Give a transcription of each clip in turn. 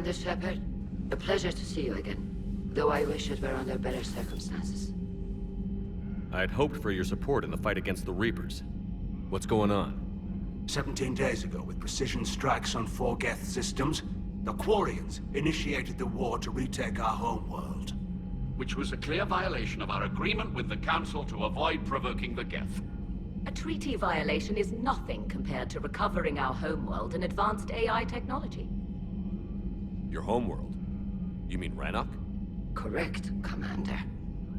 Commander Shepard, a pleasure to see you again, though I wish it were under better circumstances. I had hoped for your support in the fight against the Reapers. What's going on? 17 days ago, with precision strikes on 4 GETH systems, the Quarians initiated the war to retake our homeworld. Which was a clear violation of our agreement with the Council to avoid provoking the GETH. A treaty violation is nothing compared to recovering our homeworld and advanced AI technology. Your homeworld? You mean Rannoch? Correct, Commander.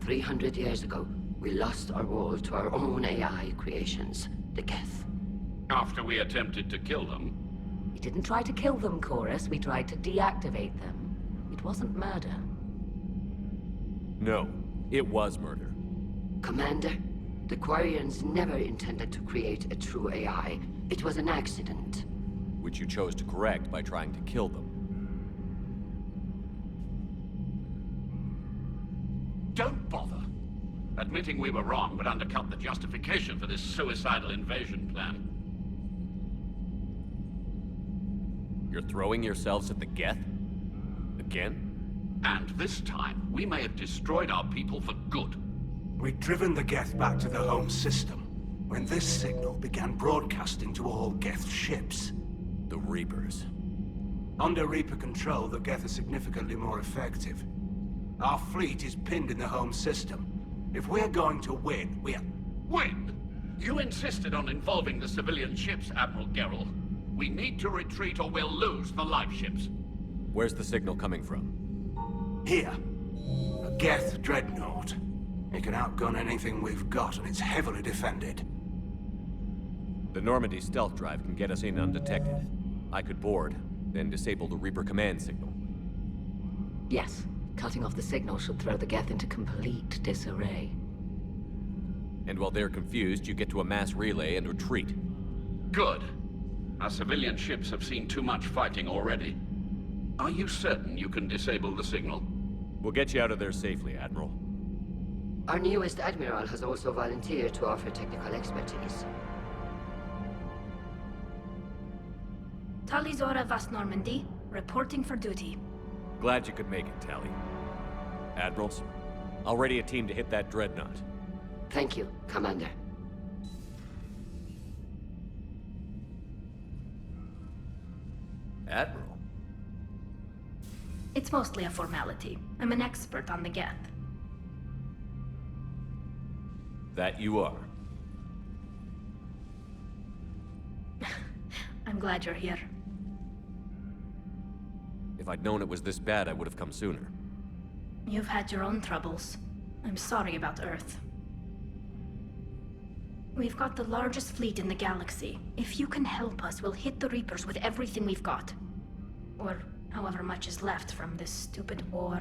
300 years ago, we lost our world to our own AI creations, the GETH. After we attempted to kill them. We didn't try to kill them, Chorus. We tried to deactivate them. It wasn't murder. No, it was murder. Commander, the Quarians never intended to create a true AI. It was an accident. Which you chose to correct by trying to kill them. Don't bother. Admitting we were wrong would undercut the justification for this suicidal invasion plan. You're throwing yourselves at the GETH? Again? And this time, we may have destroyed our people for good. We'd driven the GETH back to the home system, when this signal began broadcasting to all GETH ships. The Reapers. Under Reaper control, the GETH are significantly more effective. Our fleet is pinned in the home system. If we're going to win, Win? You insisted on involving the civilian ships, Admiral Gerrel. We need to retreat or we'll lose the live ships. Where's the signal coming from? Here. A GETH dreadnought. It can outgun anything we've got, and it's heavily defended. The Normandy stealth drive can get us in undetected. I could board, then disable the Reaper command signal. Yes, cutting off the signal should throw the GETH into complete disarray. And while they're confused, you get to a mass relay and retreat. Good. Our civilian ships have seen too much fighting already. Are you certain you can disable the signal? We'll get you out of there safely, Admiral. Our newest Admiral has also volunteered to offer technical expertise. Talizora Vast Normandy, reporting for duty. Glad you could make it, Tally. Admirals, I'll ready a team to hit that dreadnought. Thank you, Commander. Admiral? It's mostly a formality. I'm an expert on the GETH. That you are. I'm glad you're here. If I'd known it was this bad, I would have come sooner. You've had your own troubles. I'm sorry about Earth. We've got the largest fleet in the galaxy. If you can help us, we'll hit the Reapers with everything we've got. Or however much is left from this stupid war.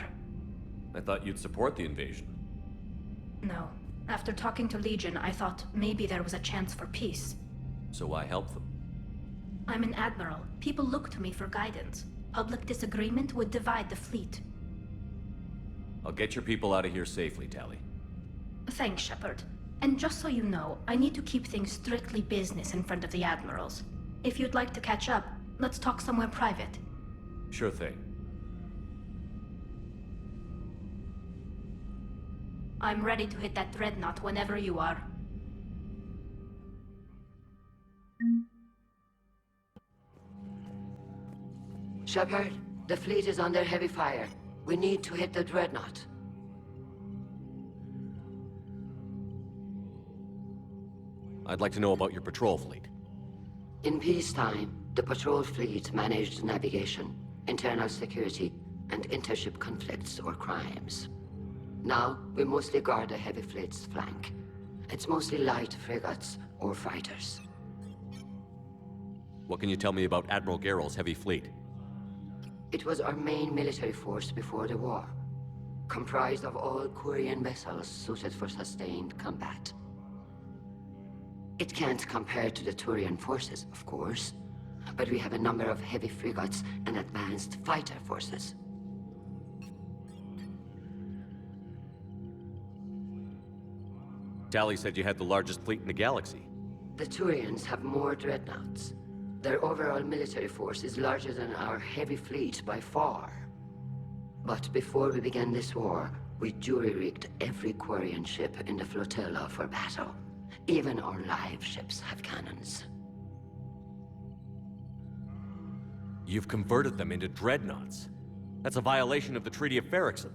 I thought you'd support the invasion. No. After talking to Legion, I thought maybe there was a chance for peace. So why help them? I'm an admiral. People look to me for guidance. Public disagreement would divide the fleet. I'll get your people out of here safely, Tally. Thanks, Shepard. And just so you know, I need to keep things strictly business in front of the admirals. If you'd like to catch up, let's talk somewhere private. Sure thing. I'm ready to hit that dreadnought whenever you are. Shepard, the fleet is under heavy fire. We need to hit the dreadnought. I'd like to know about your patrol fleet. In peacetime, the patrol fleet managed navigation, internal security, and intership conflicts or crimes. Now, we mostly guard the heavy fleet's flank. It's mostly light frigates or fighters. What can you tell me about Admiral Gerrel's heavy fleet? It was our main military force before the war, comprised of all Quarian vessels suited for sustained combat. It can't compare to the Turian forces, of course, but we have a number of heavy frigates and advanced fighter forces. Tally said you had the largest fleet in the galaxy. The Turians have more dreadnoughts. Their overall military force is larger than our heavy fleet by far. But before we began this war, we jury-rigged every Quarian ship in the flotilla for battle. Even our live ships have cannons. You've converted them into dreadnoughts. That's a violation of the Treaty of Ferrixon.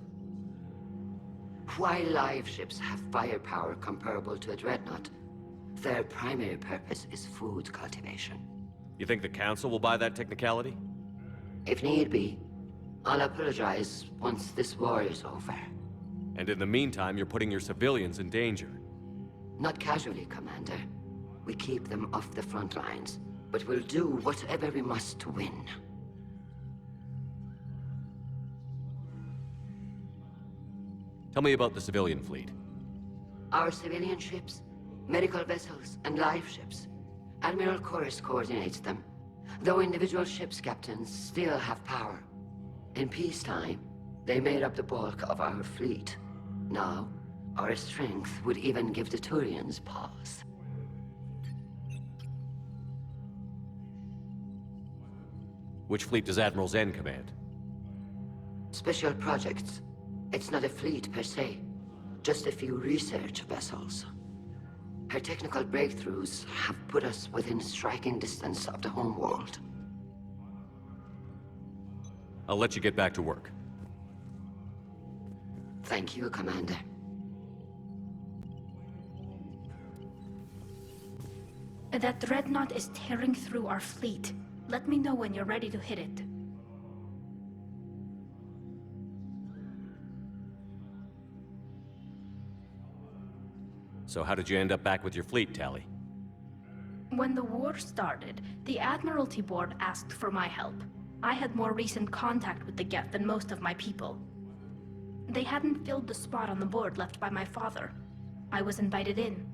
While live ships have firepower comparable to a dreadnought, their primary purpose is food cultivation. You think the Council will buy that technicality? If need be, I'll apologize once this war is over. And in the meantime, you're putting your civilians in danger. Not casually, Commander. We keep them off the front lines, but we'll do whatever we must to win. Tell me about the civilian fleet. Our civilian ships, medical vessels, and live ships. Admiral Chorus coordinates them, though individual ships' captains still have power. In peacetime, they made up the bulk of our fleet. Now, our strength would even give the Turians pause. Which fleet does Admiral Zen command? Special projects. It's not a fleet per se, just a few research vessels. Her technical breakthroughs have put us within striking distance of the homeworld. I'll let you get back to work. Thank you, Commander. That dreadnought is tearing through our fleet. Let me know when you're ready to hit it. So how did you end up back with your fleet, Tally? When the war started, the Admiralty Board asked for my help. I had more recent contact with the Geth than most of my people. They hadn't filled the spot on the board left by my father. I was invited in.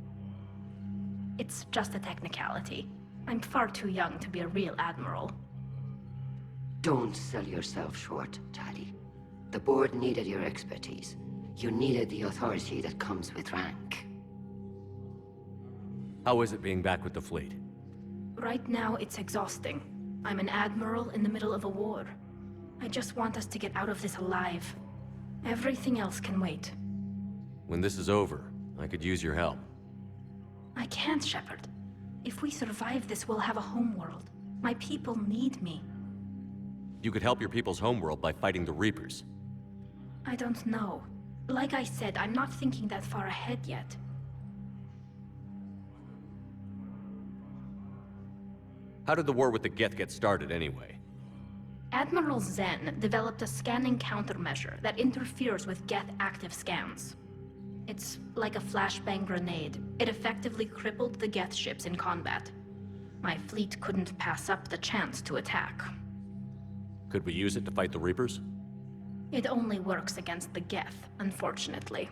It's just a technicality. I'm far too young to be a real admiral. Don't sell yourself short, Tally. The board needed your expertise. You needed the authority that comes with rank. How is it being back with the fleet? Right now, it's exhausting. I'm an admiral in the middle of a war. I just want us to get out of this alive. Everything else can wait. When this is over, I could use your help. I can't, Shepard. If we survive this, we'll have a homeworld. My people need me. You could help your people's homeworld by fighting the Reapers. I don't know. Like I said, I'm not thinking that far ahead yet. How did the war with the Geth get started, anyway? Admiral Zen developed a scanning countermeasure that interferes with Geth active scans. It's like a flashbang grenade. It effectively crippled the Geth ships in combat. My fleet couldn't pass up the chance to attack. Could we use it to fight the Reapers? It only works against the Geth, unfortunately.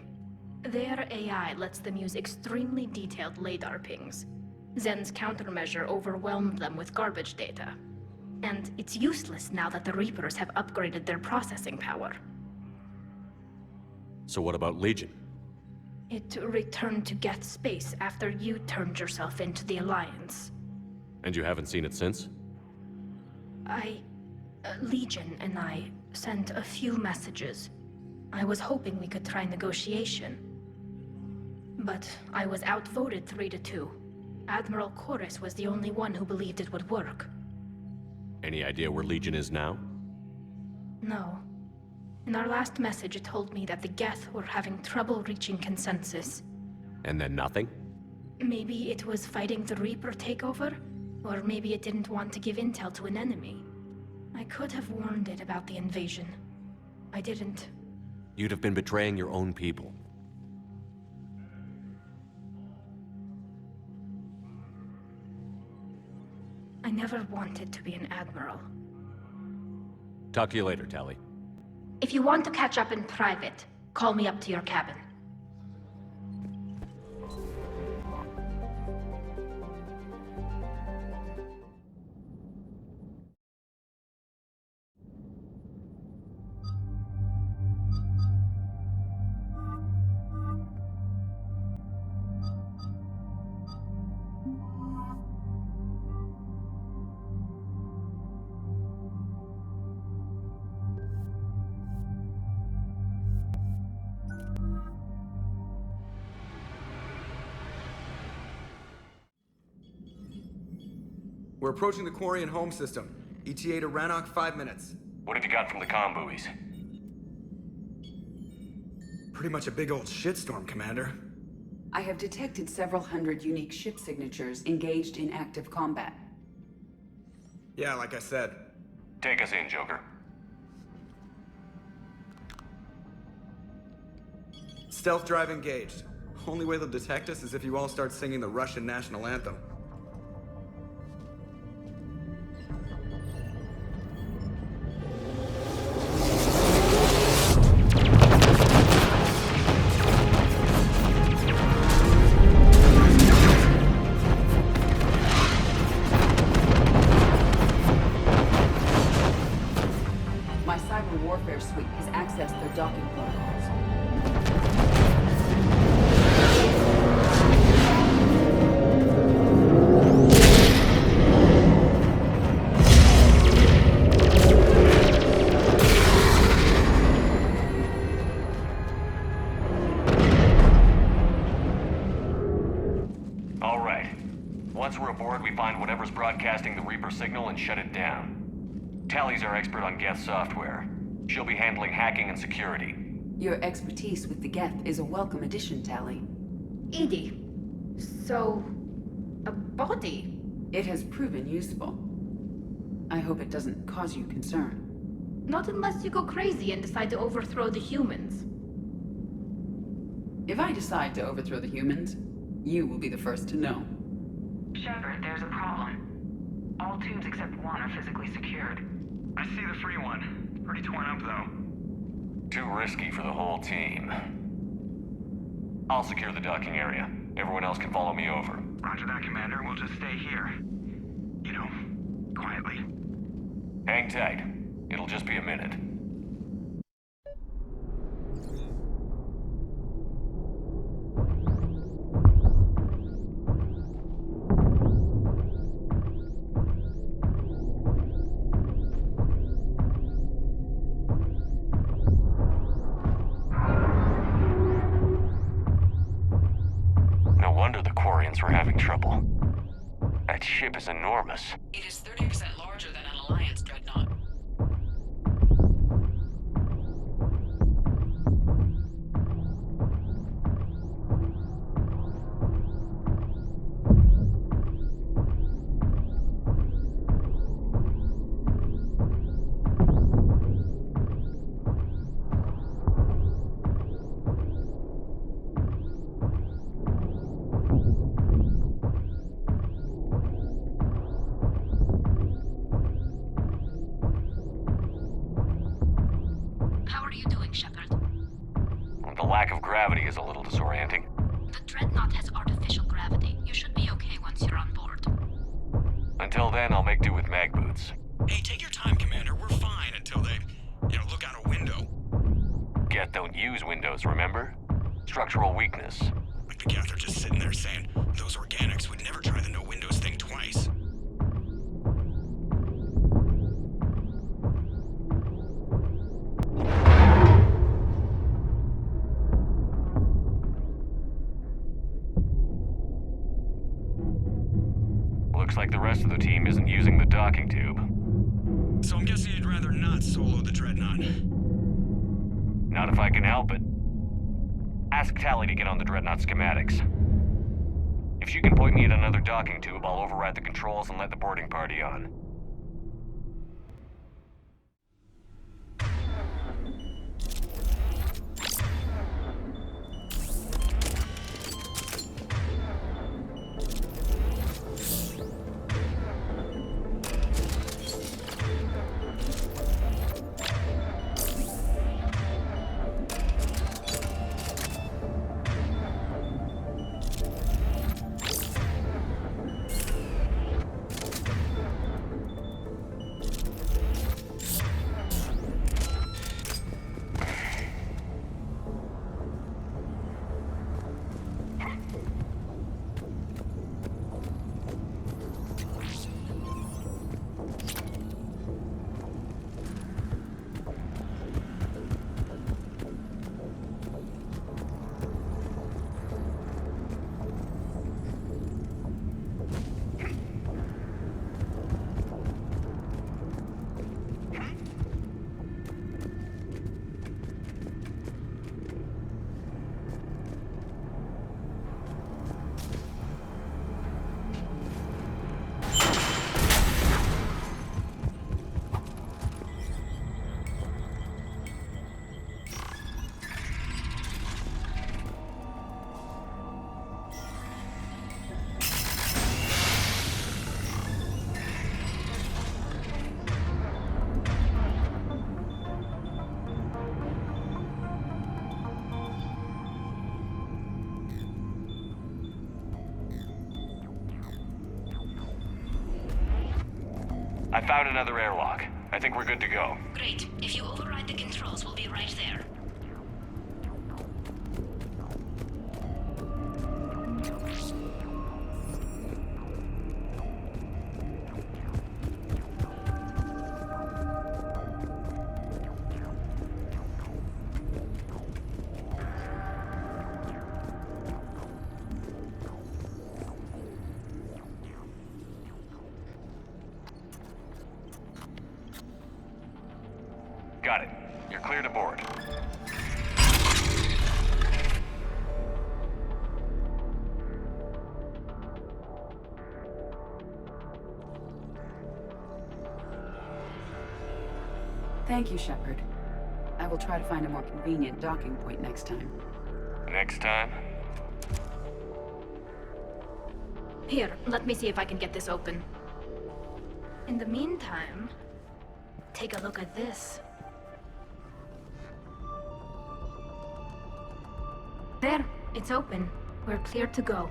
Their AI lets them use extremely detailed LADAR pings. Zen's countermeasure overwhelmed them with garbage data. And it's useless now that the Reapers have upgraded their processing power. So what about Legion? It returned to Geth space after you turned yourself into the Alliance. And you haven't seen it since? Legion and I sent a few messages. I was hoping we could try negotiation. But I was outvoted 3-2. Admiral Chorus was the only one who believed it would work. Any idea where Legion is now? No. In our last message, it told me that the Geth were having trouble reaching consensus. And then nothing? Maybe it was fighting the Reaper takeover? Or maybe it didn't want to give intel to an enemy. I could have warned it about the invasion. I didn't. You'd have been betraying your own people. I never wanted to be an admiral. Talk to you later, Tally. If you want to catch up in private, call me up to your cabin. We're approaching the Quarian home system. ETA to Rannoch, 5 minutes. What have you got from the comm buoys? Pretty much a big old shitstorm, Commander. I have detected several hundred unique ship signatures engaged in active combat. Yeah, like I said. Take us in, Joker. Stealth drive engaged. Only way they'll detect us is if you all start singing the Russian national anthem. My cyber warfare suite has accessed their docking protocols. All right. Once we're aboard, we find whatever's broadcasting the Reaper signal and shut it down. Tally's our expert on Geth software. She'll be handling hacking and security. Your expertise with the Geth is a welcome addition, Tally. Edie, so... a body? It has proven useful. I hope it doesn't cause you concern. Not unless you go crazy and decide to overthrow the humans. If I decide to overthrow the humans, you will be the first to know. Shepard, there's a problem. All tubes except one are physically secured. I see the free one. It's pretty torn up, though. Too risky for the whole team. I'll secure the docking area. Everyone else can follow me over. Roger that, Commander. We'll just stay here. You know, quietly. Hang tight. It'll just be a minute. No wonder the Quarians were having trouble. That ship is enormous. It is 30% larger than an Alliance dreadnought. How are you doing, Shepard? The lack of gravity is a little disorienting. The Dreadnought has artificial gravity. You should be okay once you're on board. Until then, I'll make do with mag boots. Hey, take your time, Commander. We're fine until they, look out a window. Geth don't use windows, remember? Structural weakness. Like the Geth are just sitting there saying, those organics would never try the no windows thing twice. Looks like the rest of the team isn't using the docking tube. So I'm guessing you'd rather not solo the Dreadnought. Not if I can help it. Ask Tally to get on the Dreadnought schematics. If she can point me at another docking tube, I'll override the controls and let the boarding party on. I found another airlock. I think we're good to go. Great. If you override the controls, we'll be right there. Got it. You're clear to board. Thank you, Shepard. I will try to find a more convenient docking point next time. Next time? Here, let me see if I can get this open. In the meantime, take a look at this. There, it's open. We're clear to go.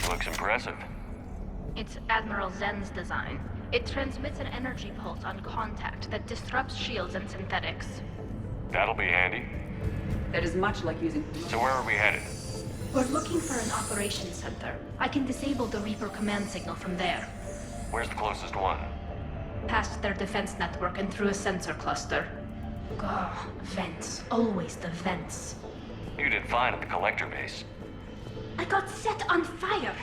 Looks impressive. It's Admiral Zen's design. It transmits an energy pulse on contact that disrupts shields and synthetics. That'll be handy. That is much like using... So where are we headed? We're looking for an operations center. I can disable the Reaper command signal from there. Where's the closest one? Past their defense network and through a sensor cluster. Oh, vents. Always the vents. You did fine at the collector base. I got set on fire!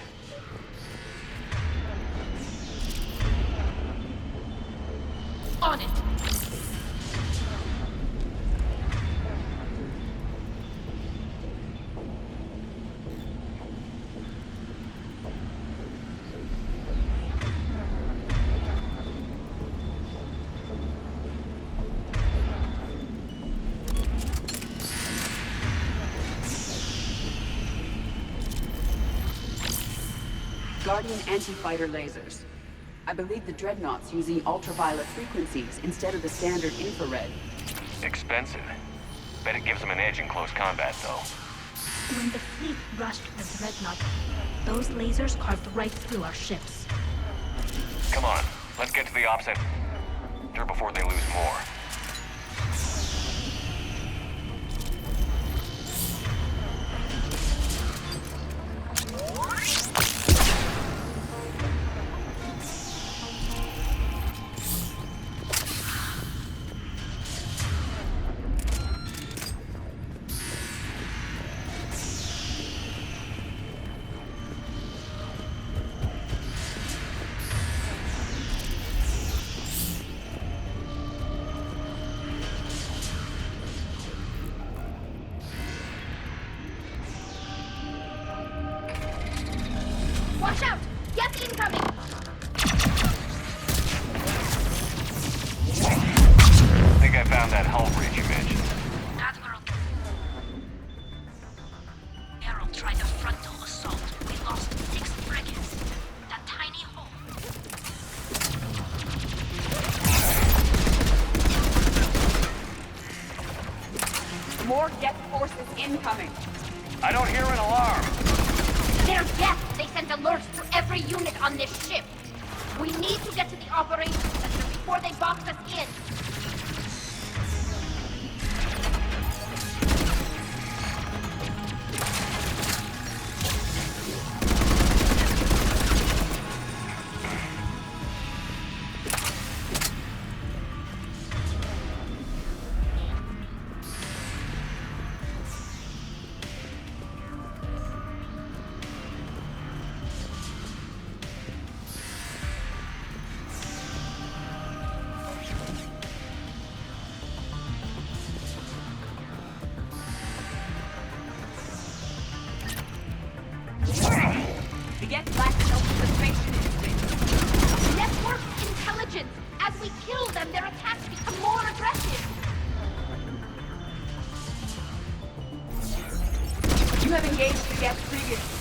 On it! Guardian anti-fighter lasers. I believe the Dreadnought's using ultraviolet frequencies instead of the standard infrared. Expensive. Bet it gives them an edge in close combat, though. When the fleet rushed the Dreadnought, those lasers carved right through our ships. Come on, let's get to the opposite before they lose more. Watch out! Geth incoming! I think I found that hull breach you mentioned. Admiral. Arrow tried a frontal assault. We lost 6 frigates. That tiny hole. More Geth forces incoming. I don't hear an alarm. They're Geth! They sent alerts to every unit on this ship! We need to get to the operations center before they box us in! The Geth lack self-preservation instinct. Network intelligence! As we kill them, their attacks become more aggressive! You have engaged the Geth previously.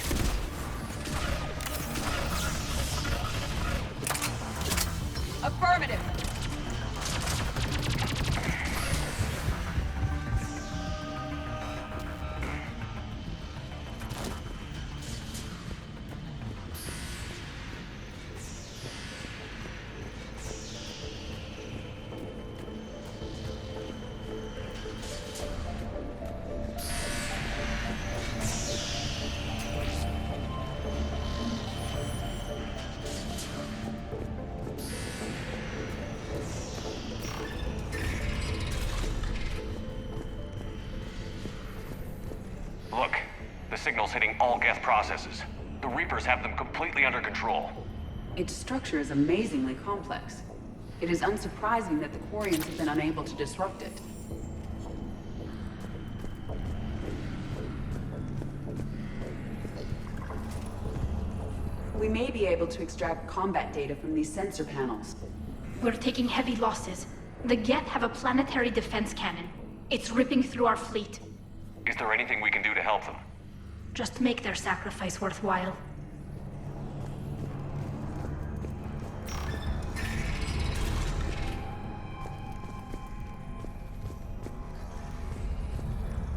Look, the signal's hitting all Geth processes. The Reapers have them completely under control. Its structure is amazingly complex. It is unsurprising that the Quarians have been unable to disrupt it. We may be able to extract combat data from these sensor panels. We're taking heavy losses. The Geth have a planetary defense cannon. It's ripping through our fleet. Is there anything we can do to help them? Just make their sacrifice worthwhile.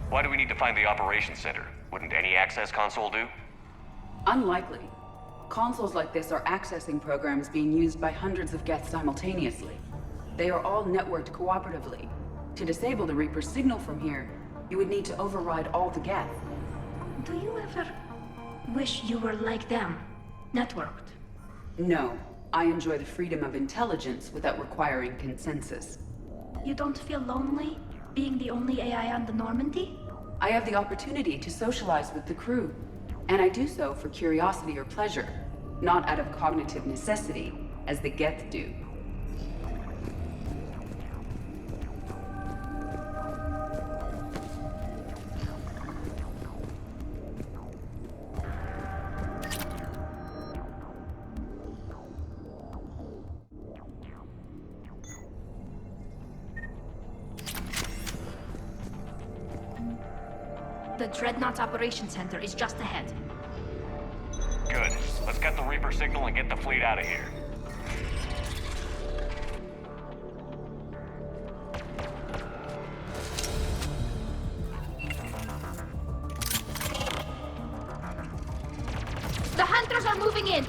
Why do we need to find the operations center? Wouldn't any access console do? Unlikely. Consoles like this are accessing programs being used by hundreds of Geth simultaneously. They are all networked cooperatively. To disable the Reaper's signal from here, you would need to override all the Geth. Do you ever wish you were like them? Networked? No. I enjoy the freedom of intelligence without requiring consensus. You don't feel lonely, being the only AI on the Normandy? I have the opportunity to socialize with the crew, and I do so for curiosity or pleasure, not out of cognitive necessity, as the Geth do. The Dreadnought's Operations Center is just ahead. Good. Let's get the Reaper signal and get the fleet out of here. The hunters are moving in!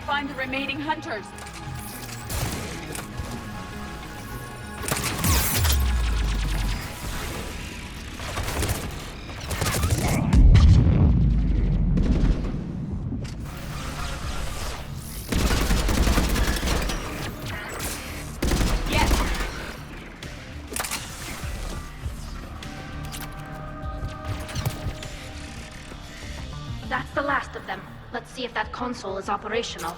Find the remaining hunters. That's the last of them. Let's see if that console is operational.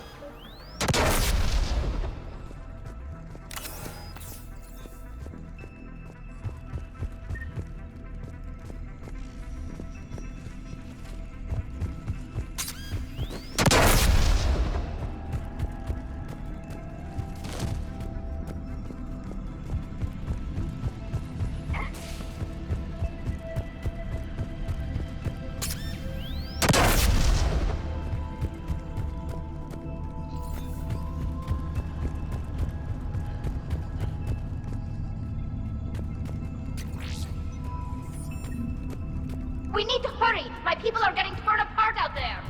We need to hurry! My people are getting torn apart out there!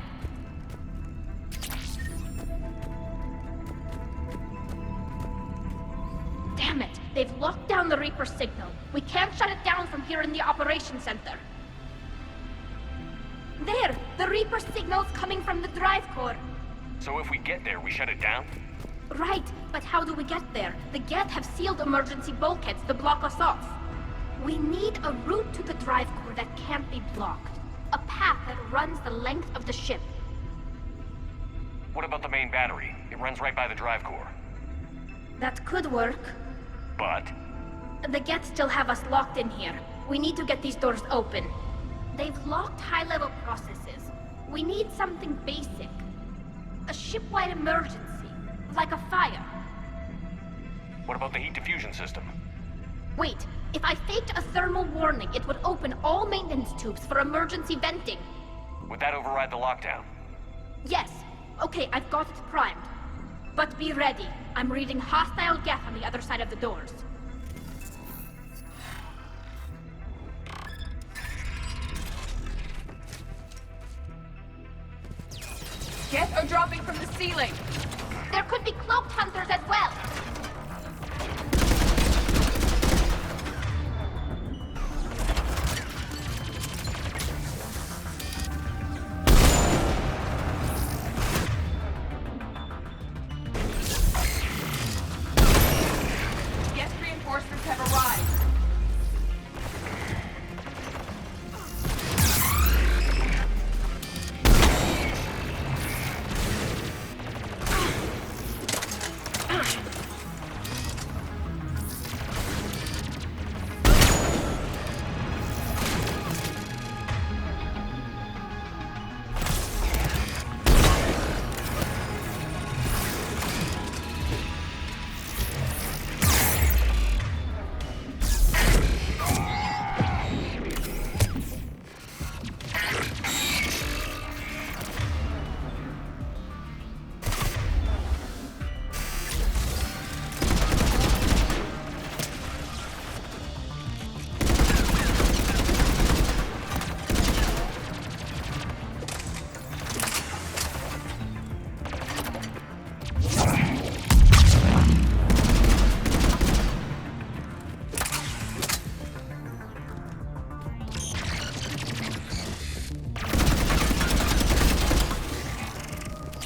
Damn it! They've locked down the Reaper signal. We can't shut it down from here in the Operations Center. There! The Reaper signal's coming from the drive core. So if we get there, we shut it down? Right, but how do we get there? The Geth have sealed emergency bulkheads to block us off. We need a route to the drive core that can't be blocked. A path that runs the length of the ship. What about the main battery? It runs right by the drive core. That could work. But? The Geth still have us locked in here. We need to get these doors open. They've locked high-level processes. We need something basic. A ship-wide emergency, like a fire. What about the heat diffusion system? Wait, if I faked a thermal warning, it would open all maintenance tubes for emergency venting. Would that override the lockdown? Yes. Okay, I've got it primed. But be ready. I'm reading hostile Geth on the other side of the doors. Geth are dropping from the ceiling! There could be cloaked hunters as well! Geth reinforcements have arrived.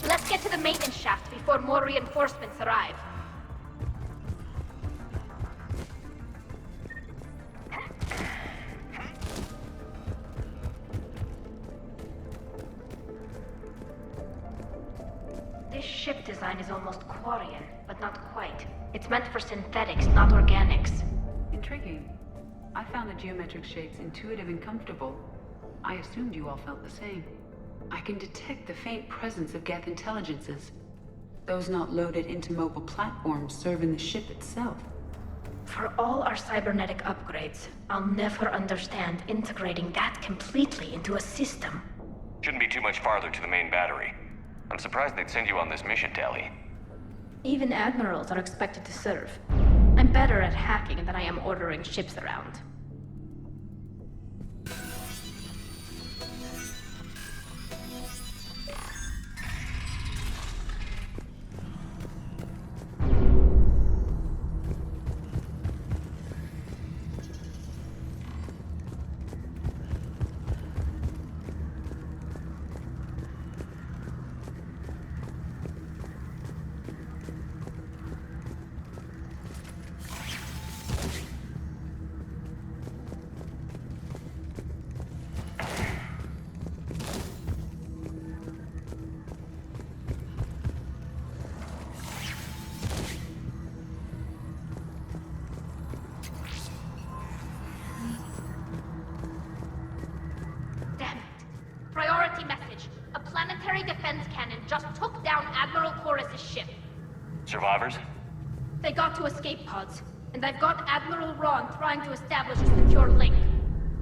Let's get to the maintenance shaft before more reinforcements arrive. This ship design is almost Quarian, but not quite. It's meant for synthetics, not organics. Intriguing. I found the geometric shapes intuitive and comfortable. I assumed you all felt the same. I can detect the faint presence of Geth intelligences. Those not loaded into mobile platforms serve in the ship itself. For all our cybernetic upgrades, I'll never understand integrating that completely into a system. Shouldn't be too much farther to the main battery. I'm surprised they'd send you on this mission, Tali. Even admirals are expected to serve. I'm better at hacking than I am ordering ships around. Just took down Admiral Chorus's ship. Survivors? They got to escape pods, and I've got Admiral Ron trying to establish a secure link.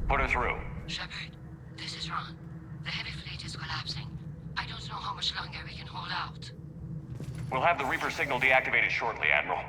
Put her through. Shepard, this is Ron. The heavy fleet is collapsing. I don't know how much longer we can hold out. We'll have the Reaper signal deactivated shortly, Admiral.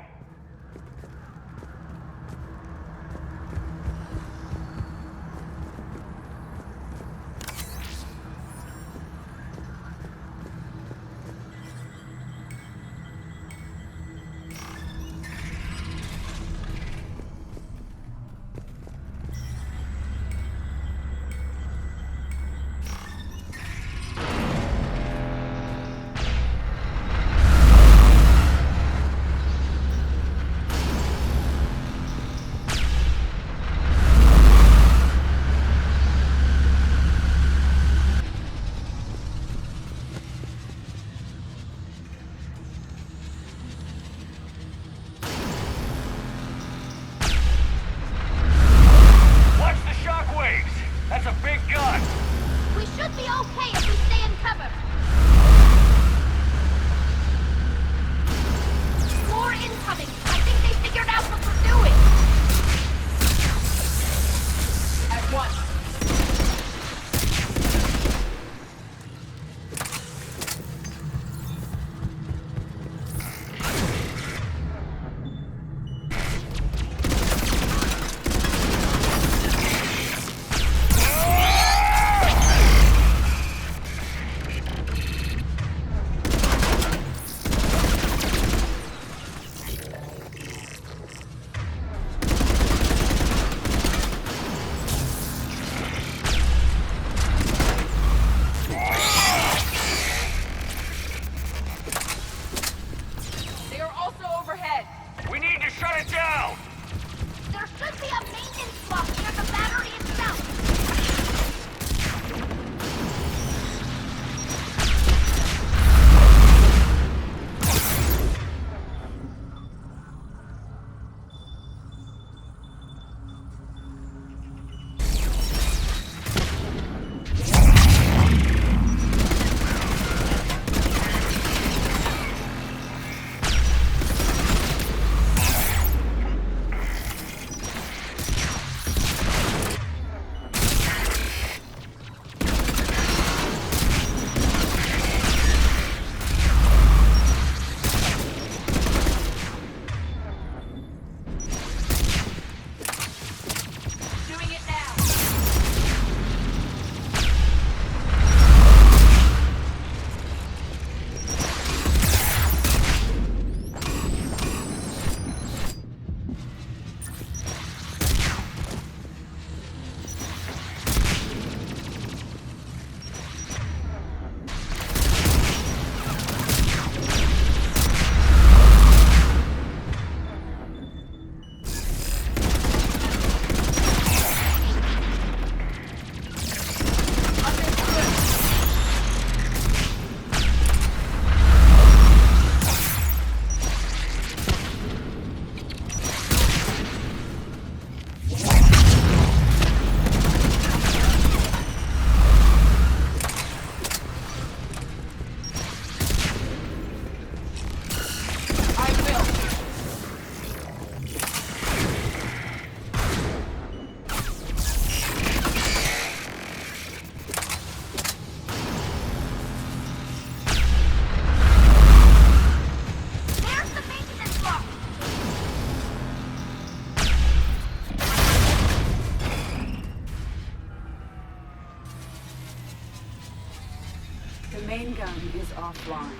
The main gun is offline.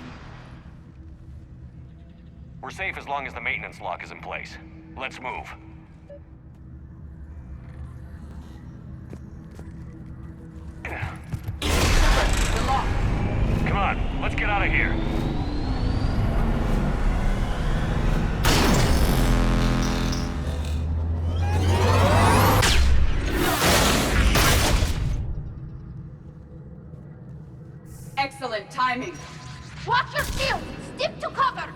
We're safe as long as the maintenance lock is in place. Let's move. We're locked. Come on, let's get out of here. Excellent timing. Watch your shield! Stick to cover!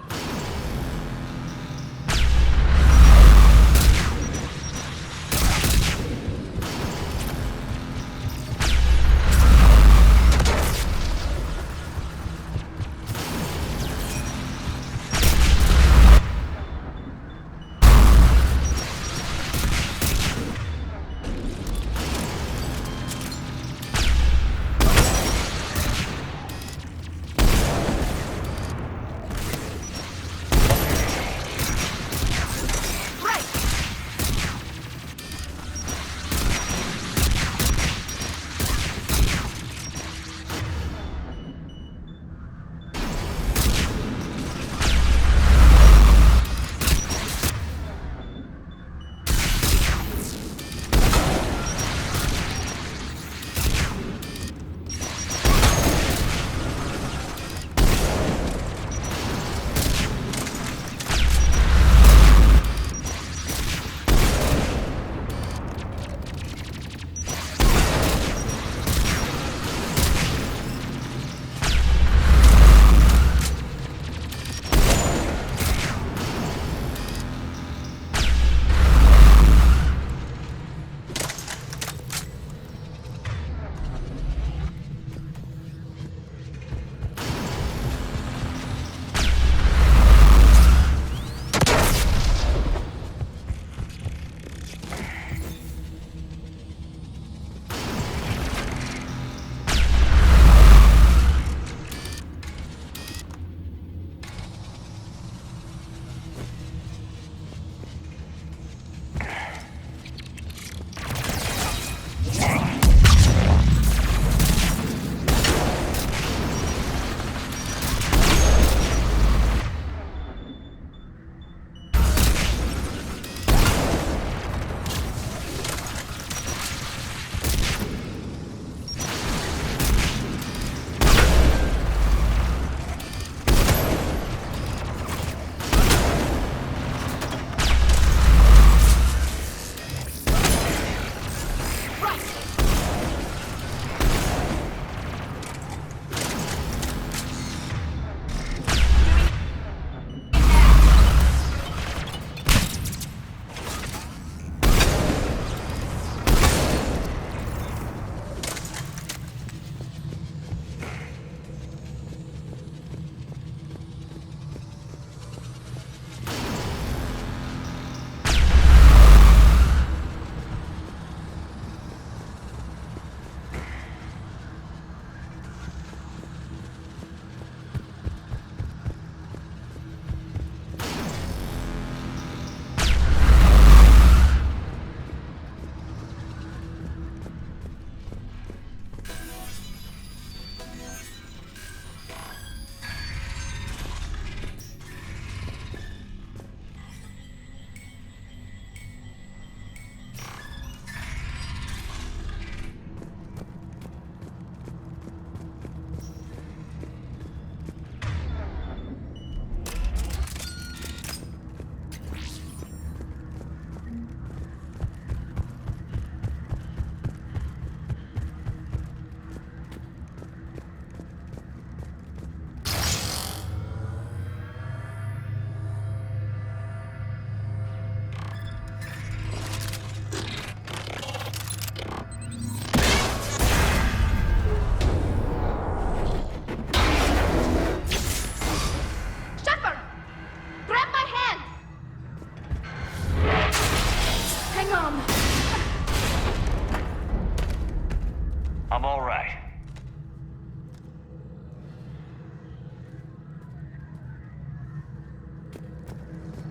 I'm all right.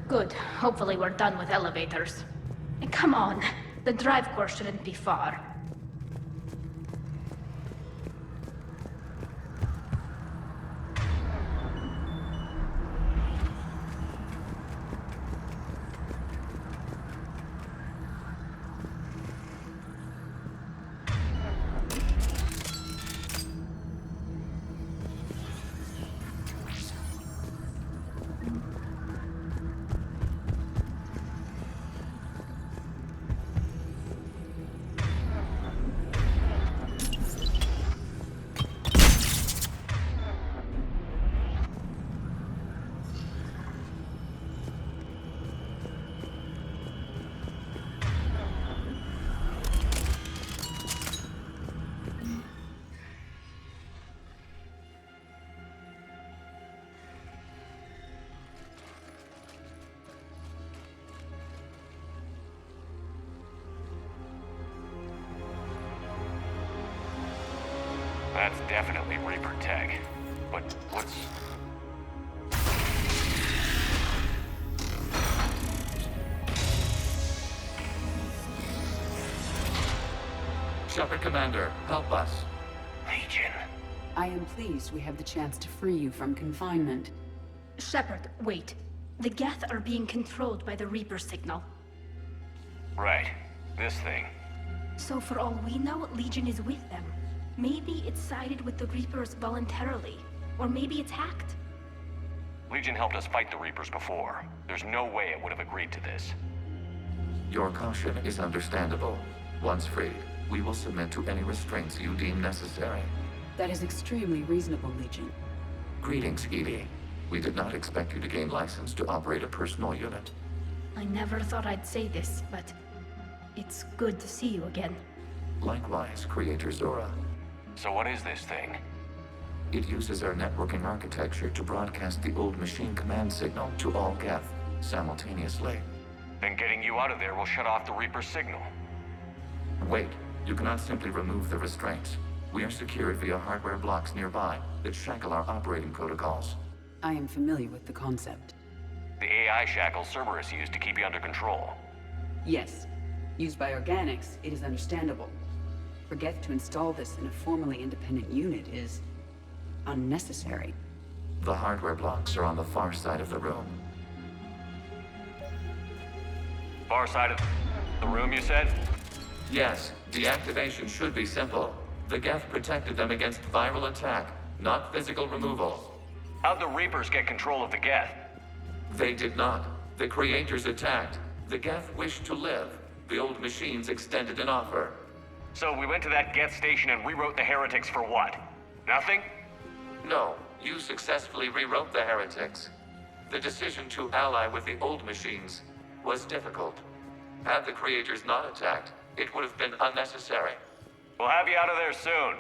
Good. Hopefully we're done with elevators. And come on. The drive course shouldn't be far. That's definitely Reaper tech. But what's... Shepard Commander, help us. Legion. I am pleased we have the chance to free you from confinement. Shepard, wait. The Geth are being controlled by the Reaper signal. Right. This thing. So for all we know, Legion is with them. Maybe it's sided with the Reapers voluntarily. Or maybe it's hacked. Legion helped us fight the Reapers before. There's no way it would have agreed to this. Your caution is understandable. Once freed, we will submit to any restraints you deem necessary. That is extremely reasonable, Legion. Greetings, Edie. We did not expect you to gain license to operate a personal unit. I never thought I'd say this, but it's good to see you again. Likewise, Creator Zora. So what is this thing? It uses our networking architecture to broadcast the old machine command signal to all Geth simultaneously. Then getting you out of there will shut off the Reaper signal. Wait, you cannot simply remove the restraints. We are secured via hardware blocks nearby that shackle our operating protocols. I am familiar with the concept. The AI shackles Cerberus used to keep you under control. Yes. Used by organics, it is understandable. For Geth to install this in a formally independent unit is... unnecessary. The hardware blocks are on the far side of the room. Far side of the room, you said? Yes, deactivation should be simple. The Geth protected them against viral attack, not physical removal. How'd the Reapers get control of the Geth? They did not. The creators attacked. The Geth wished to live. The old machines extended an offer. So we went to that Geth station and rewrote the heretics for what? Nothing? No, you successfully rewrote the heretics. The decision to ally with the old machines was difficult. Had the creators not attacked, it would have been unnecessary. We'll have you out of there soon.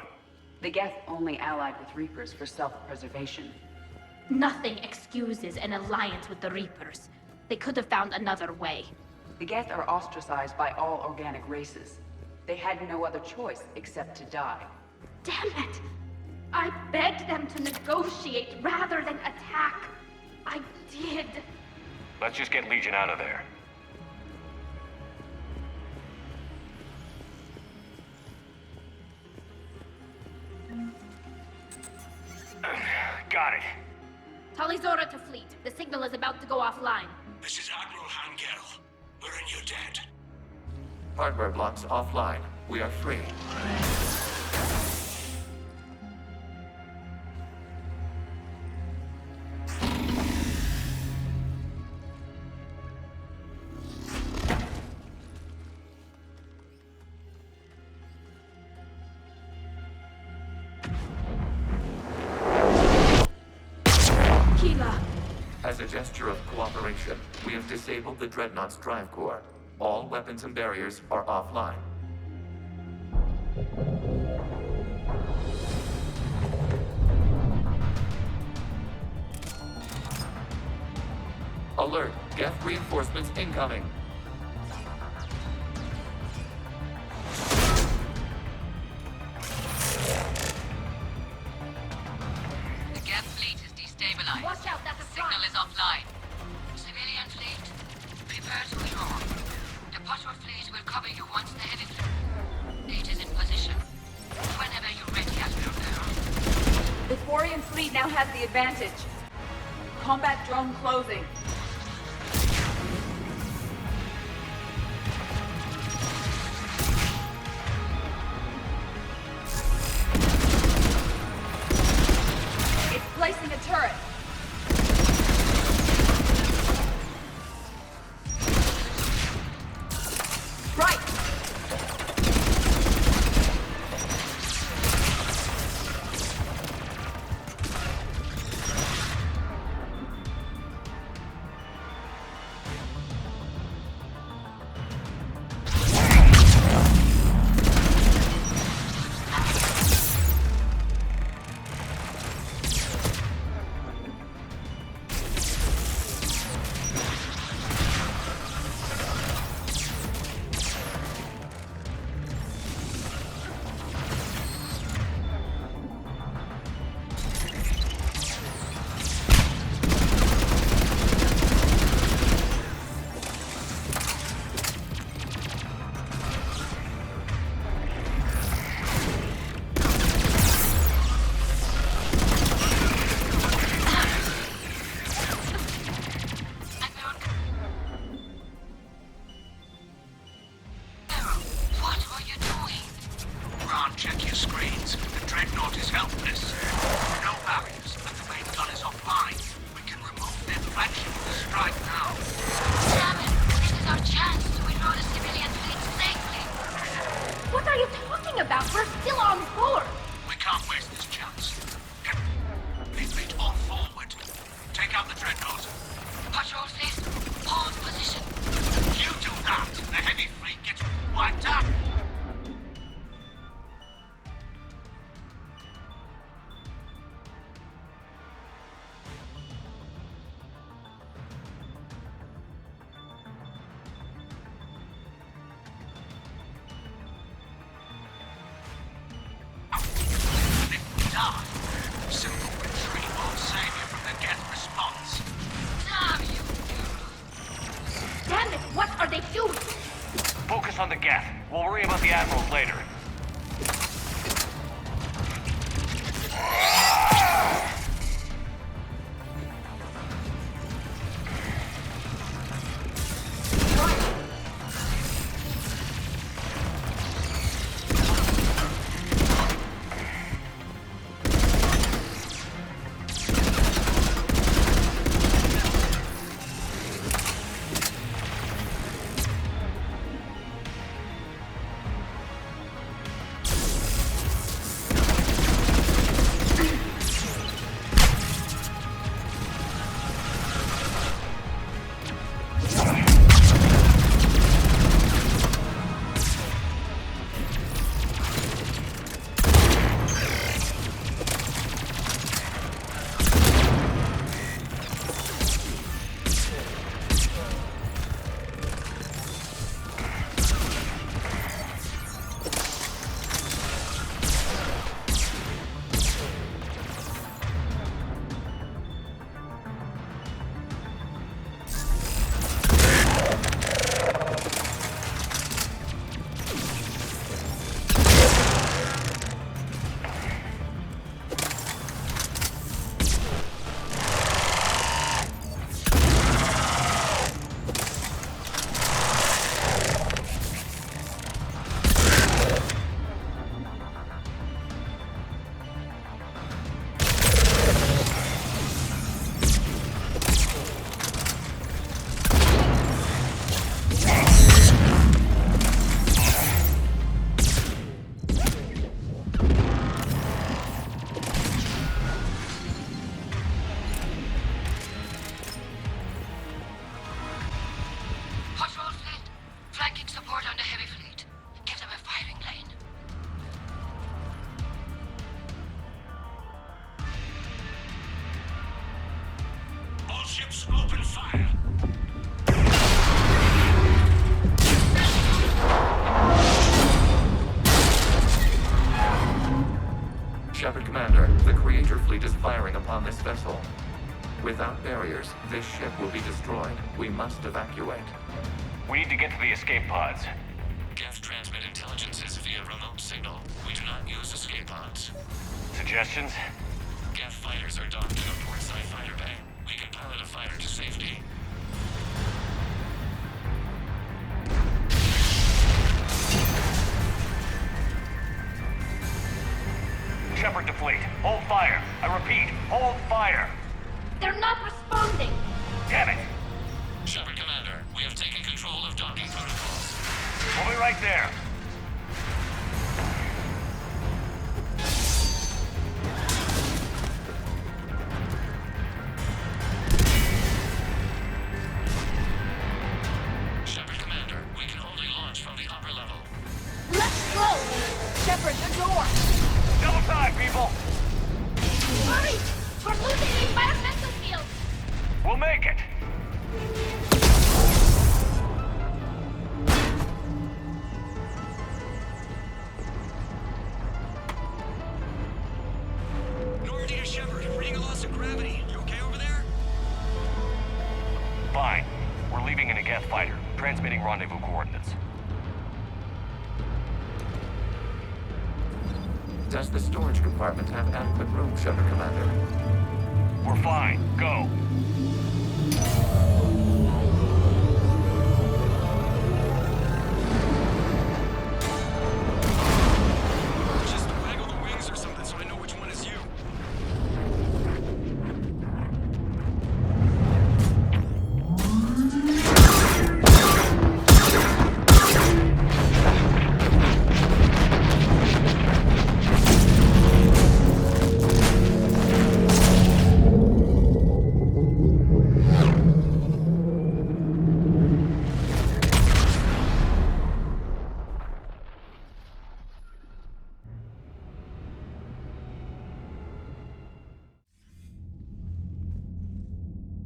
The Geth only allied with Reapers for self-preservation. Nothing excuses an alliance with the Reapers. They could have found another way. The Geth are ostracized by all organic races. They had no other choice except to die. Damn it! I begged them to negotiate rather than attack. I did. Let's just get Legion out of there. Got it. Talizora to fleet. The signal is about to go offline. This is Admiral Hangel. We're in your debt. Hardware blocks offline. We are free. As a gesture of cooperation, we have disabled the Dreadnought's drive core. All weapons and barriers are offline. Alert! Geth reinforcements incoming! The Geth fleet is destabilized. Watch out, that's a Signal is offline. Civilian fleet, prepare to withdraw. The Potter fleet will cover you once the heavy fleet is in position. Whenever you're ready, Admiral Girl. The Thorian fleet now has the advantage. Combat drone closing. It's placing a turret. Right. this chance. Fleet on forward. Take out the dreadnought. Patrol fleet, hold position. You do that, the heavy fleet gets wiped out. Simple retreat won't save you from the Geth response. Damn you! Damn it! What are they doing? Focus on the Geth. We'll worry about the Admirals later. Patrol fleet, flanking support on the heavy fleet. Give them a firing lane. All ships open fire. Shepard Commander, the Creator fleet is firing upon this vessel. Without barriers, this ship will be destroyed. We must evacuate. We need to get to the escape pods. Geth transmit intelligences via remote signal. We do not use escape pods. Suggestions? Geth fighters are docked in a portside fighter bay. We can pilot a fighter to safety. Shepard to fleet. Hold fire. I repeat, hold fire. They're not responding! Damn it! Shepard Commander, we have taken control of docking protocols. We'll be right there. Shepard Commander, we can only launch from the upper level. Let's go! Shepard, the door! Double time, people! Hurry! We're losing the environmental field! We'll make it! Normandy to Shepard, reading a loss of gravity. You okay over there? Fine. We're leaving in a Geth fighter, transmitting rendezvous coordinates. Does the storage compartment have adequate room, Shepard Commander? We're fine. Go. Just waggle the wings or something so I know which one is you.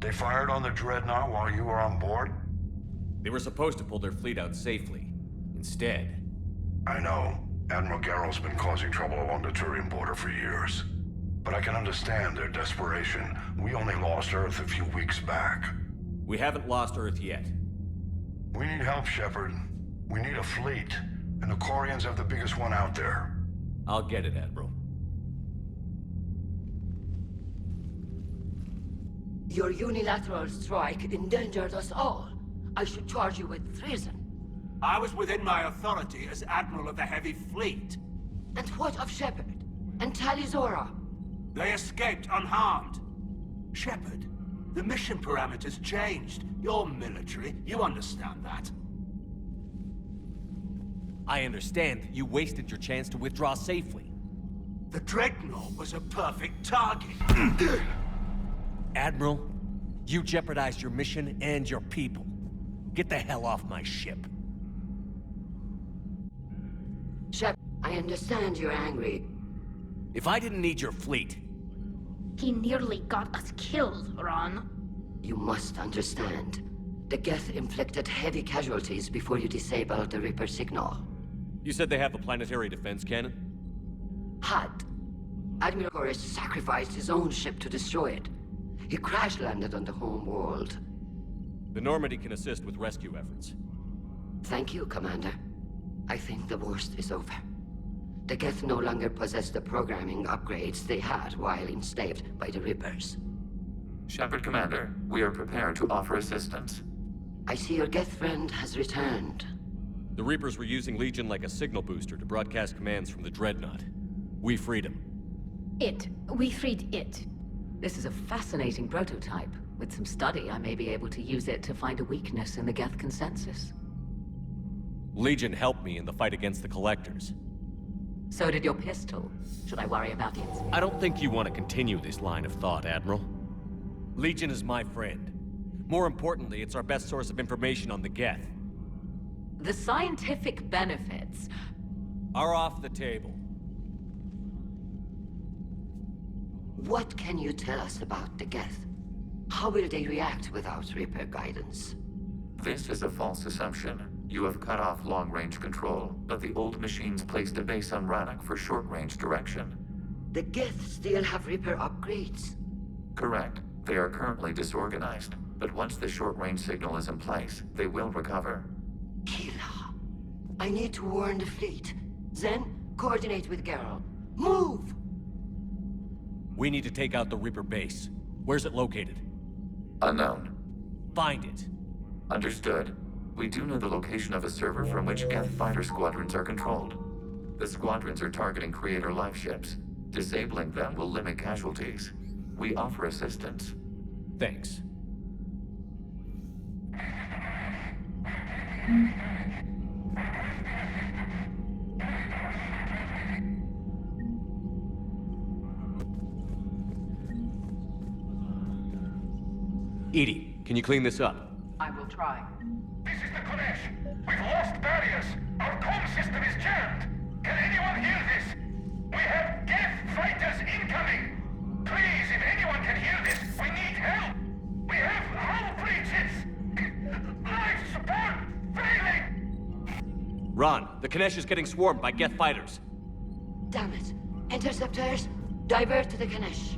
They fired on the Dreadnought while you were on board? They were supposed to pull their fleet out safely. Instead... I know. Admiral Garrel's been causing trouble along the Turian border for years. But I can understand their desperation. We only lost Earth a few weeks back. We haven't lost Earth yet. We need help, Shepard. We need a fleet. And the Quarians have the biggest one out there. I'll get it, Admiral. Your unilateral strike endangered us all. I should charge you with treason. I was within my authority as Admiral of the Heavy Fleet. And what of Shepard? And Talizora? They escaped unharmed. Shepard, the mission parameters changed. You're military, you understand that. I understand that you wasted your chance to withdraw safely. The Dreadnought was a perfect target. Admiral, you jeopardized your mission and your people. Get the hell off my ship. Shepard, I understand you're angry. If I didn't need your fleet... He nearly got us killed, Ron. You must understand. The Geth inflicted heavy casualties before you disabled the Reaper signal. You said they have a planetary defense cannon? Had. Admiral Horace sacrificed his own ship to destroy it. He crash-landed on the home world. The Normandy can assist with rescue efforts. Thank you, Commander. I think the worst is over. The Geth no longer possess the programming upgrades they had while enslaved by the Reapers. Shepard, Commander, we are prepared to offer assistance. I see your Geth friend has returned. The Reapers were using Legion like a signal booster to broadcast commands from the Dreadnought. We freed him. We freed it. This is a fascinating prototype. With some study, I may be able to use it to find a weakness in the Geth consensus. Legion helped me in the fight against the Collectors. So did your pistol. Should I worry about it? I don't think you want to continue this line of thought, Admiral. Legion is my friend. More importantly, it's our best source of information on the Geth. The scientific benefits are off the table. What can you tell us about the Geth? How will they react without Reaper guidance? This is a false assumption. You have cut off long-range control, but the old machines placed a base on Rannoch for short-range direction. The Geth still have Reaper upgrades? Correct. They are currently disorganized, but once the short-range signal is in place, they will recover. Kila, I need to warn the fleet. Then, coordinate with Garrel. Move! We need to take out the Reaper base. Where's it located? Unknown. Find it. Understood. We do know the location of a server from which Geth fighter squadrons are controlled. The squadrons are targeting Creator life ships. Disabling them will limit casualties. We offer assistance. Thanks. Edie, can you clean this up? I will try. This is the Kodesh. We've lost barriers. Our comm system is jammed. Can anyone hear this? We have Geth fighters incoming. Please, if anyone can hear this, we need help. We have hull breaches. Life support failing. Ron, the Kodesh is getting swarmed by Geth fighters. Damn it. Interceptors, divert to the Ganesh.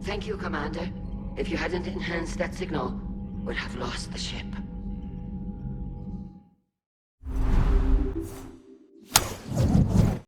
Thank you, Commander. If you hadn't enhanced that signal, we'd have lost the ship.